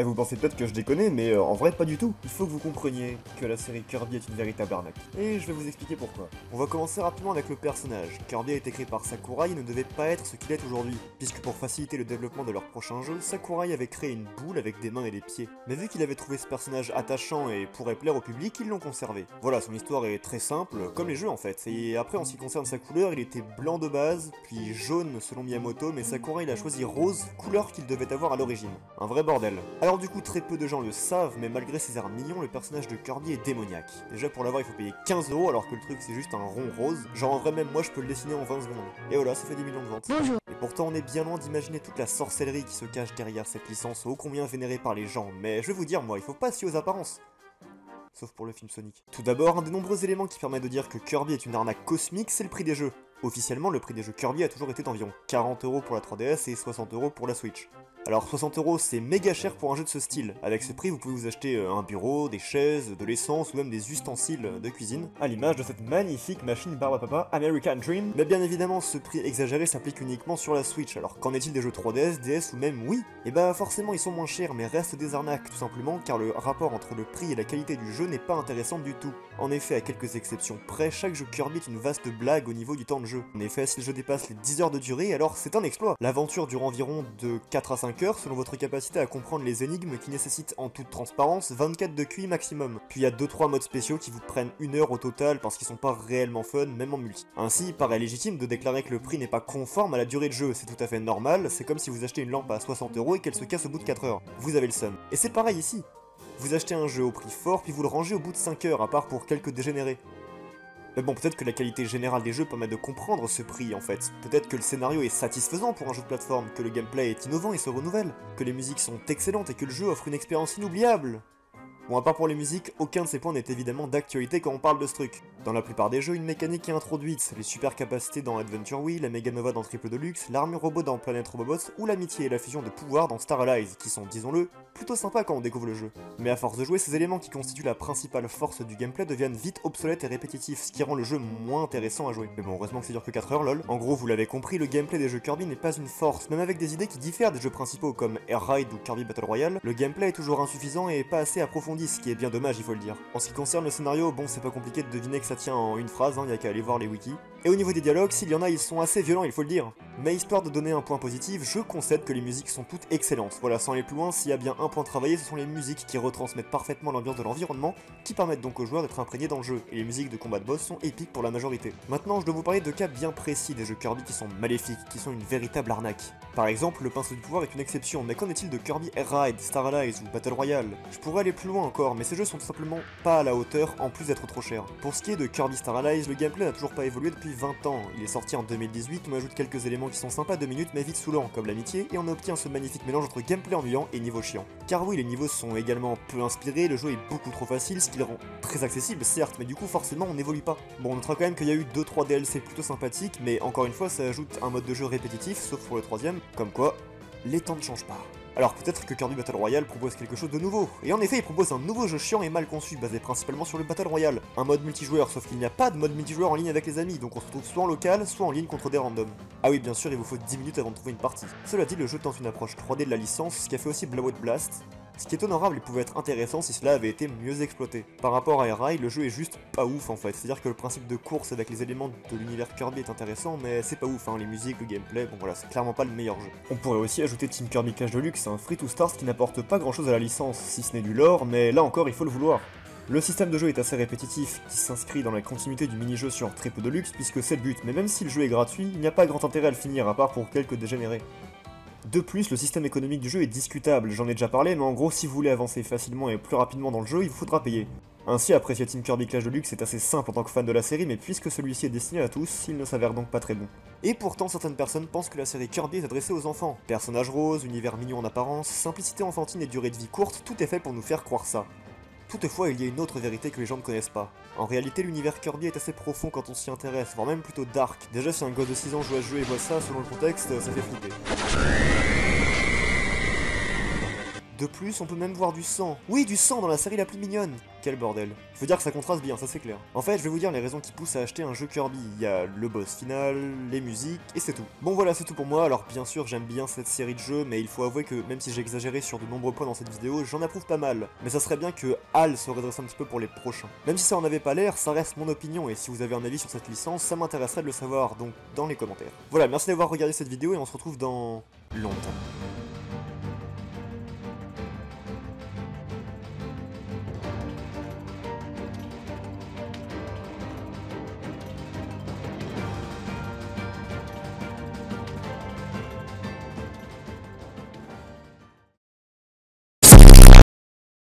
Et vous pensez peut-être que je déconne, mais en vrai pas du tout. Il faut que vous compreniez que la série Kirby est une véritable arnaque. Et je vais vous expliquer pourquoi. On va commencer rapidement avec le personnage. Kirby a été créé par Sakurai et ne devait pas être ce qu'il est aujourd'hui, puisque pour faciliter le développement de leur prochain jeu, Sakurai avait créé une boule avec des mains et des pieds. Mais vu qu'il avait trouvé ce personnage attachant et pourrait plaire au public, ils l'ont conservé. Voilà, son histoire est très simple, comme les jeux en fait. Et après, en ce qui concerne sa couleur, il était blanc de base, puis jaune selon Miyamoto, mais Sakurai il a choisi rose, couleur qu'il devait avoir à l'origine. Un vrai bordel. Alors du coup, très peu de gens le savent, mais malgré ses airs mignons, le personnage de Kirby est démoniaque. Déjà pour l'avoir, il faut payer 15 € alors que le truc c'est juste un rond rose. Genre en vrai, même moi je peux le dessiner en 20 secondes. Et voilà, ça fait des millions de ventes. Bonjour. Et pourtant, on est bien loin d'imaginer toute la sorcellerie qui se cache derrière cette licence ô combien vénérée par les gens. Mais je vais vous dire, moi, il faut pas se fier aux apparences. Sauf pour le film Sonic. Tout d'abord, un des nombreux éléments qui permet de dire que Kirby est une arnaque cosmique, c'est le prix des jeux. Officiellement, le prix des jeux Kirby a toujours été d'environ 40 € pour la 3DS et 60 € pour la Switch. Alors 60 € c'est méga cher pour un jeu de ce style. Avec ce prix, vous pouvez vous acheter un bureau, des chaises, de l'essence ou même des ustensiles de cuisine, à l'image de cette magnifique machine barbe à papa American Dream. Mais bien évidemment, ce prix exagéré s'applique uniquement sur la Switch. Alors qu'en est-il des jeux 3DS, DS ou même Wii? Et bah forcément ils sont moins chers, mais restent des arnaques tout simplement car le rapport entre le prix et la qualité du jeu n'est pas intéressant du tout. En effet, à quelques exceptions près, chaque jeu Kirby est une vaste blague au niveau du temps de jeu. En effet, si le jeu dépasse les 10 heures de durée, alors c'est un exploit. L'aventure dure environ de 4 à 5 heures selon votre capacité à comprendre les énigmes qui nécessitent en toute transparence 24 de QI maximum. Puis il y a 2-3 modes spéciaux qui vous prennent 1 heure au total parce qu'ils sont pas réellement fun, même en multi. Ainsi, il paraît légitime de déclarer que le prix n'est pas conforme à la durée de jeu, c'est tout à fait normal, c'est comme si vous achetez une lampe à 60 € et qu'elle se casse au bout de 4 heures. Vous avez le seum. Et c'est pareil ici. Vous achetez un jeu au prix fort puis vous le rangez au bout de 5 heures, à part pour quelques dégénérés. Mais bon, peut-être que la qualité générale des jeux permet de comprendre ce prix en fait. Peut-être que le scénario est satisfaisant pour un jeu de plateforme, que le gameplay est innovant et se renouvelle, que les musiques sont excellentes et que le jeu offre une expérience inoubliable. Bon, à part pour les musiques, aucun de ces points n'est évidemment d'actualité quand on parle de ce truc. Dans la plupart des jeux, une mécanique est introduite, les super capacités dans Adventure Wii, la Mega Nova dans Triple Deluxe, l'armure robot dans Planet Robobots, ou l'amitié et la fusion de pouvoirs dans Star Allies, qui sont, disons-le, plutôt sympas quand on découvre le jeu. Mais à force de jouer, ces éléments qui constituent la principale force du gameplay deviennent vite obsolètes et répétitifs, ce qui rend le jeu moins intéressant à jouer. Mais bon, heureusement que ça dure que 4 heures, lol. En gros, vous l'avez compris, le gameplay des jeux Kirby n'est pas une force, même avec des idées qui diffèrent des jeux principaux comme Air Ride ou Kirby Battle Royale, le gameplay est toujours insuffisant et pas assez approfondi, ce qui est bien dommage, il faut le dire. En ce qui concerne le scénario, bon, c'est pas compliqué de deviner que ça tient en une phrase, y a qu'à aller voir les wikis. Et au niveau des dialogues, s'il y en a, ils sont assez violents, il faut le dire. Mais histoire de donner un point positif, je concède que les musiques sont toutes excellentes. Voilà, sans aller plus loin, s'il y a bien un point travaillé, ce sont les musiques qui retransmettent parfaitement l'ambiance de l'environnement, qui permettent donc aux joueurs d'être imprégnés dans le jeu. Et les musiques de combat de boss sont épiques pour la majorité. Maintenant, je dois vous parler de cas bien précis des jeux Kirby qui sont maléfiques, qui sont une véritable arnaque. Par exemple, le pinceau du pouvoir est une exception, mais qu'en est-il de Kirby Air Ride, Star Allies ou Battle Royale? Je pourrais aller plus loin encore, mais ces jeux sont tout simplement pas à la hauteur, en plus d'être trop chers. Pour ce qui est de Kirby Star Allies, le gameplay n'a toujours pas évolué depuis 20 ans. Il est sorti en 2018, on ajoute quelques éléments qui sont sympas 2 minutes mais vite saoulants, comme l'amitié, et on obtient ce magnifique mélange entre gameplay ennuyant et niveau chiant. Car oui, les niveaux sont également peu inspirés, le jeu est beaucoup trop facile, ce qui le rend très accessible certes, mais du coup forcément on n'évolue pas. Bon, on notera quand même qu'il y a eu 2-3 DLC plutôt sympathiques, mais encore une fois ça ajoute un mode de jeu répétitif, sauf pour le troisième, comme quoi, les temps ne changent pas. Alors peut-être que Kirby Battle Royale propose quelque chose de nouveau, et en effet il propose un nouveau jeu chiant et mal conçu, basé principalement sur le Battle Royale, un mode multijoueur, sauf qu'il n'y a pas de mode multijoueur en ligne avec les amis, donc on se retrouve soit en local, soit en ligne contre des randoms. Ah oui bien sûr il vous faut 10 minutes avant de trouver une partie. Cela dit, le jeu tente une approche 3D de la licence, ce qui a fait aussi Blowout Blast, ce qui est honorable et pouvait être intéressant si cela avait été mieux exploité. Par rapport à Air Ride, le jeu est juste pas ouf en fait, c'est-à-dire que le principe de course avec les éléments de l'univers Kirby est intéressant, mais c'est pas ouf, les musiques, le gameplay, bon voilà, c'est clairement pas le meilleur jeu. On pourrait aussi ajouter Team Kirby Clash Deluxe, un free-to-start qui n'apporte pas grand chose à la licence, si ce n'est du lore, mais là encore il faut le vouloir. Le système de jeu est assez répétitif, qui s'inscrit dans la continuité du mini-jeu sur Triple Deluxe puisque c'est le but, mais même si le jeu est gratuit, il n'y a pas grand intérêt à le finir à part pour quelques dégénérés. De plus, le système économique du jeu est discutable, j'en ai déjà parlé, mais en gros, si vous voulez avancer facilement et plus rapidement dans le jeu, il vous faudra payer. Ainsi, apprécier Team Kirby Clash Deluxe est assez simple en tant que fan de la série, mais puisque celui-ci est destiné à tous, il ne s'avère donc pas très bon. Et pourtant, certaines personnes pensent que la série Kirby est adressée aux enfants. Personnages roses, univers mignon en apparence, simplicité enfantine et durée de vie courte, tout est fait pour nous faire croire ça. Toutefois, il y a une autre vérité que les gens ne connaissent pas. En réalité, l'univers Kirby est assez profond quand on s'y intéresse, voire même plutôt dark. Déjà, si un gosse de 6 ans joue à ce jeu et voit ça, selon le contexte, ça fait flipper. De plus, on peut même voir du sang. Oui, du sang dans la série la plus mignonne. Quel bordel. Je veux dire que ça contraste bien, ça c'est clair. En fait, je vais vous dire les raisons qui poussent à acheter un jeu Kirby. Il y a le boss final, les musiques, et c'est tout. Bon voilà, c'est tout pour moi. Alors bien sûr, j'aime bien cette série de jeux, mais il faut avouer que même si j'ai exagéré sur de nombreux points dans cette vidéo, j'en approuve pas mal. Mais ça serait bien que HAL se redresse un petit peu pour les prochains. Même si ça en avait pas l'air, ça reste mon opinion, et si vous avez un avis sur cette licence, ça m'intéresserait de le savoir, donc dans les commentaires. Voilà, merci d'avoir regardé cette vidéo, et on se retrouve dans longtemps.